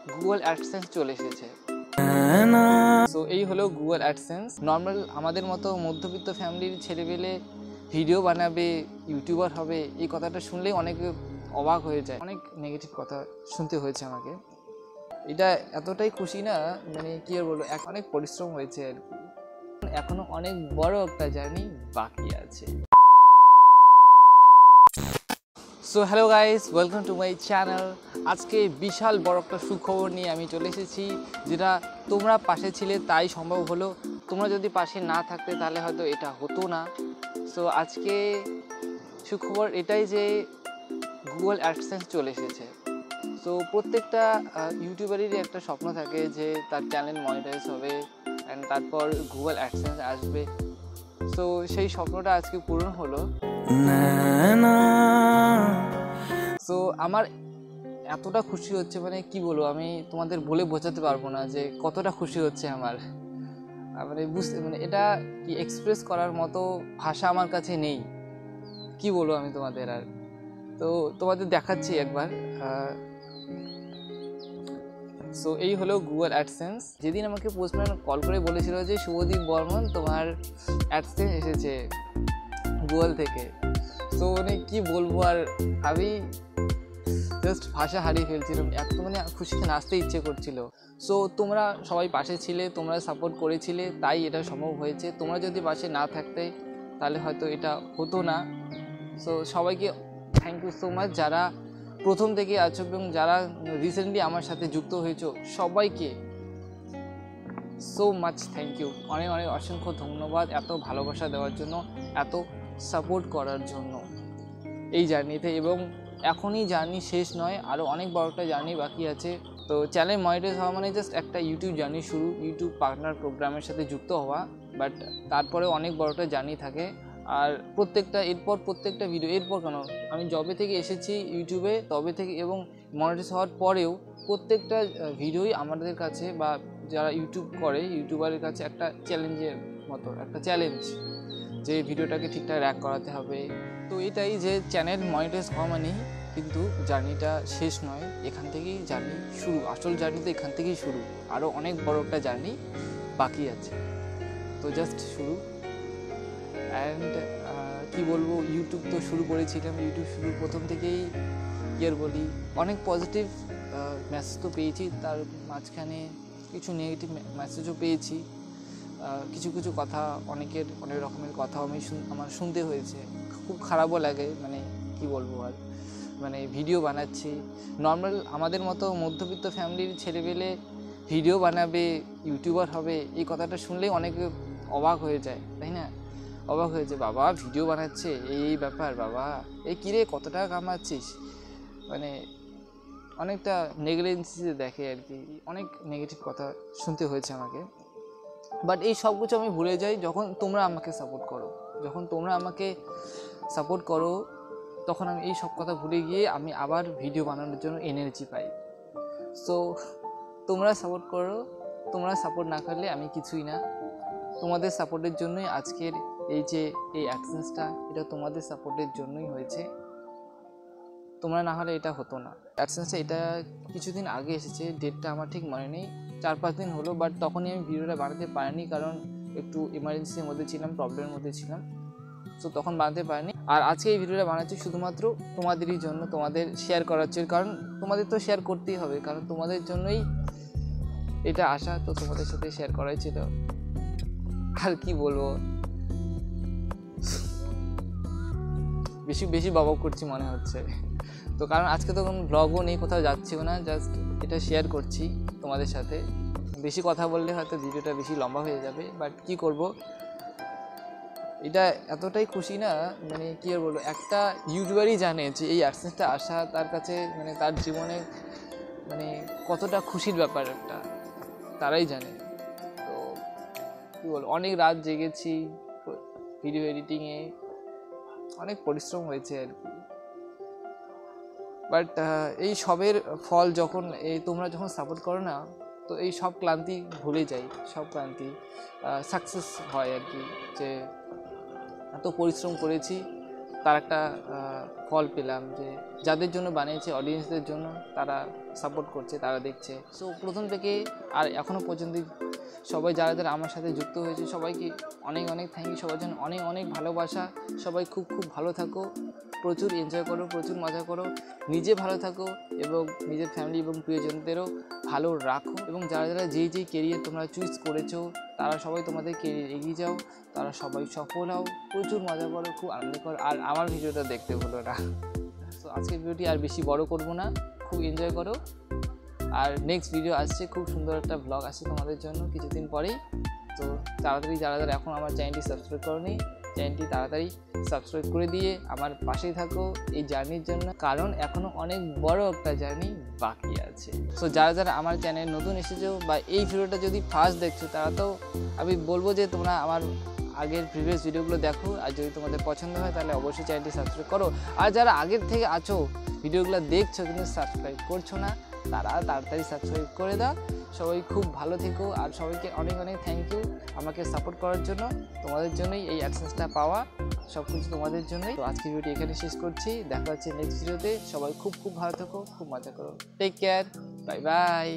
Google AdSense চলে এসেছে। So এই হলো গুগল অ্যাডসেন্স। নর্মাল আমাদের মতো মধ্যবিত্ত ফ্যামিলির ছেলেপেলে ভিডিও বানাবে, ইউটিউবার হবে, এই কথাটা শুনলেই অনেকে অবাক হয়ে যায়। অনেক নেগেটিভ কথা শুনতে হয়েছে আমাকে। এটা এতটাই খুশি না, মানে কি আর বলবো, অনেক পরিশ্রম হয়েছে আর কি। এখনো অনেক বড় একটা জার্নি বাকি আছে। So hello guys, welcome to my channel. আজকে বিশাল বড় একটা সুখবর নিয়ে আমি চলে এসেছি, যেটা তোমরা পাশে ছিলে তাই সম্ভব হলো। তোমরা যদি পাশে না থাকতে তাহলে হয়তো এটা হতো না। সো আজকে সুখবর এটাই যে গুগল অ্যাডসেন্স চলে এসেছে। সো প্রত্যেকটা ইউটিউবারেরই একটা স্বপ্ন থাকে যে তার চ্যানেল মনিটাইজ হবে অ্যান্ড তারপর গুগল অ্যাডসেন্স আসবে। সো সেই স্বপ্নটা আজকে পূরণ হলো। সো আমার এতটা খুশি হচ্ছে, মানে কি বলবো, আমি তোমাদের বলে বোঝাতে পারবো না যে কতটা খুশি হচ্ছে আমার। মানে এটা কি এক্সপ্রেস করার মতো ভাষা আমার কাছে নেই। কি বলবো আমি তোমাদের, আর তো তোমাদের দেখাচ্ছি একবার। সো এই হলো গুগল অ্যাডসেন্স। যেদিন আমাকে পোস্টম্যান কল করে বলেছিল যে শুভদীপ বর্মন, তোমার অ্যাডসেন্স এসেছে গুগল থেকে। সো মানে কি বলবো, আর আমি জাস্ট ভাষা হারিয়ে ফেলছিলাম। এত মানে খুশিতে নাচতে ইচ্ছে করছিল। সো তোমরা সবাই পাশে ছিলে, তোমরা সাপোর্ট করেছিলে, তাই এটা সম্ভব হয়েছে। তোমরা যদি পাশে না থাকতে তাহলে হয়তো এটা হতো না। সো সবাইকে থ্যাংক ইউ সো মাচ, যারা প্রথম থেকে আছো এবং যারা রিসেন্টলি আমার সাথে যুক্ত হয়েছো, সবাইকে সো মাচ থ্যাংক ইউ। অনেক অনেক অসংখ্য ধন্যবাদ এত ভালোবাসা দেওয়ার জন্য, এত সাপোর্ট করার জন্য এই জার্নিতে। এবং এখনই জার্নি শেষ নয়, আরও অনেক বড় একটা জার্নি বাকি আছে। তো চ্যানেল মনিটাইজ হওয়া মানে জাস্ট একটা ইউটিউব জার্নি শুরু, ইউটিউব পার্টনার প্রোগ্রামের সাথে যুক্ত হওয়া, বাট তারপরে অনেক বড় একটা জার্নি থাকে। আর প্রত্যেকটা ভিডিও, এরপর কেন, আমি যবে থেকে এসেছি ইউটিউবে তবে থেকে এবং মনিটাইজ হওয়ার পরেও প্রত্যেকটা ভিডিওই আমাদের কাছে বা যারা ইউটিউব করে ইউটিউবারের কাছে একটা চ্যালেঞ্জের মতো, একটা চ্যালেঞ্জ যে ভিডিওটাকে ঠিকঠাক র্যাক করাতে হবে। তো এটাই যে চ্যানেল মনিটাইজ হওয়া মানেই কিন্তু জার্নিটা শেষ নয়, এখান থেকেই জার্নি শুরু। আসল জার্নি তো এখান থেকেই শুরু, আরও অনেক বড় একটা জার্নি বাকি আছে। তো জাস্ট শুরু। অ্যান্ড কী বলবো, ইউটিউব তো শুরু করেছিলাম, ইউটিউব শুরুর প্রথম থেকেই বলি অনেক পজিটিভ মেসেজ তো পেয়েছি, তার মাঝখানে কিছু নেগেটিভ মেসেজও পেয়েছি। কিছু কিছু কথা, অনেকের অনেক রকমের কথাও আমার শুনতে হয়েছে, খুব খারাপও লাগে। মানে কি বলবো, আর মানে ভিডিও বানাচ্ছি, নর্মাল আমাদের মতো মধ্যবিত্ত ফ্যামিলির ছেলেপেলে ভিডিও বানাবে, ইউটিউবার হবে, এই কথাটা শুনলেই অনেকে অবাক হয়ে যায়, তাই না? অবাক হয়েছে, বাবা ভিডিও বানাচ্ছে, এই ব্যাপার, বাবা এই কিরে কত টাকা কামাচ্ছিস, মানে অনেকটা নেগলিজেন্সিতে দেখে আর কি। অনেক নেগেটিভ কথা শুনতে হয়েছে আমাকে, বাট এই সব কিছু আমি ভুলে যাই যখন তোমরা আমাকে সাপোর্ট করো। যখন তোমরা আমাকে সাপোর্ট করো তখন আমি এই সব কথা ভুলে গিয়ে আমি আবার ভিডিও বানানোর জন্য এনার্জি পাই। সো তোমরা সাপোর্ট করো, তোমরা সাপোর্ট না করলে আমি কিছুই না। তোমাদের সাপোর্টের জন্যই আজকের এই অ্যাডসেন্সটা, এটা তোমাদের সাপোর্টের জন্যই হয়েছে। তোমরা না হলে এটা হতো না। অ্যাডসেন্সটা এটা কিছুদিন আগে এসেছে, ডেটটা আমার ঠিক মনে নেই, 4-5 দিন হলো, বাট তখনই আমি ভিডিওটা বানাতে পারিনি, কারণ একটু ইমার্জেন্সির মধ্যে ছিলাম, প্রবলেমের মধ্যে ছিলাম। সো তখন বানাতে পারিনি। আর আজকে এই ভিডিওটা বানাচ্ছি শুধুমাত্র তোমাদেরই জন্য, তোমাদের শেয়ার করার জন্য, কারণ তোমাদের তো শেয়ার করতেই হবে, কারণ তোমাদের জন্যই এটা আসা, তো তোমাদের সাথে শেয়ার করাই ছিল। আর কি বলবো, বেশি বেশি বকবক করছি মনে হচ্ছে। তো কারণ আজকে তো কোনো ব্লগও নেই, কোথাও যাচ্ছিও না, জাস্ট এটা শেয়ার করছি তোমাদের সাথে। বেশি কথা বললে হয়তো ভিডিওটা বেশি লম্বা হয়ে যাবে, বাট কি করব, এটা এতটাই খুশি না, মানে কি আর বলবো, একটা ইউটিউবারই জানে যে এই অ্যাডসেন্সটা আসা তার কাছে, মানে তার জীবনে মানে কতটা খুশির ব্যাপার একটা, তারাই জানে। তো কী বলবো, অনেক রাত জেগেছি ভিডিও এডিটিংয়ে, অনেক পরিশ্রম হয়েছে আর কি। বাট এই সবের ফল যখন তোমরা যখন সাপোর্ট করো না, তো এই সব ক্লান্তি ভুলে যাই, সব ক্লান্তি সাকসেস হয় আর কি। যে এত পরিশ্রম করেছি, তার একটা ফল পেলাম যে যাদের জন্য বানিয়েছে অডিয়েন্সদের জন্য, তারা সাপোর্ট করছে, তারা দেখছে। সো প্রথম থেকে আর এখনও পর্যন্ত সবাই যারা যারা আমার সাথে যুক্ত হয়েছে সবাইকে অনেক অনেক থ্যাংক ইউ, সবার জন্য অনেক অনেক ভালোবাসা। সবাই খুব খুব ভালো থাকো, প্রচুর এনজয় করো, প্রচুর মজা করো, নিজে ভালো থাকো এবং নিজের ফ্যামিলি এবং প্রিয়জনদেরও ভালো রাখো। এবং যারা যারা যেই কেরিয়ার তোমরা চুজ করেছো তারা সবাই তোমাদের কেরিয়ার এগিয়ে যাও, তারা সবাই সফল হও, প্রচুর মজা করো, খুব আনন্দ করো। আর আমার ভিডিওটা দেখতে ভুলো না। তো আজকের ভিডিওটি আর বেশি বড় করব না, খুব এনজয় করো। আর নেক্সট ভিডিও আসছে, খুব সুন্দর একটা ব্লগ আসছে তোমাদের জন্য কিছুদিন পরেই। তো তাড়াতাড়ি যারা যারা এখন আমার চ্যানেলটি সাবস্ক্রাইব করোনি, চ্যানেলটি তাড়াতাড়ি সাবস্ক্রাইব করে দিয়ে আমার পাশেই থাকো এই জার্নির জন্য, কারণ এখনও অনেক বড় একটা জার্নি বাকি আছে। সো যারা যারা আমার চ্যানেল নতুন এসেছো বা এই ভিডিওটা যদি ফার্স্ট দেখছো, তারা তো আমি বলবো যে তোমরা আমার আগের প্রিভিয়াস ভিডিওগুলো দেখো, আর যদি তোমাদের পছন্দ হয় তাহলে অবশ্যই চ্যানেলটি সাবস্ক্রাইব করো। আর যারা আগের থেকে আছো ভিডিওগুলো দেখছো কিন্তু সাবস্ক্রাইব করছো না, তারা তাড়াতাড়ি সাবস্ক্রাইব করে দাও। সবাই খুব ভালো থেকো, আর সবাইকে অনেক অনেক থ্যাংক ইউ আমাকে সাপোর্ট করার জন্য। তোমাদের জন্যই এই অ্যাডসেন্সটা পাওয়া, সব কিছু তোমাদের জন্যই। তো আজকের ভিডিও এখানে শেষ করছি, দেখা হচ্ছে নেক্সট ভিডিওতে। সবাই খুব খুব ভালো থেকো, খুব মজা করো, টেক কেয়ার, বাই বাই।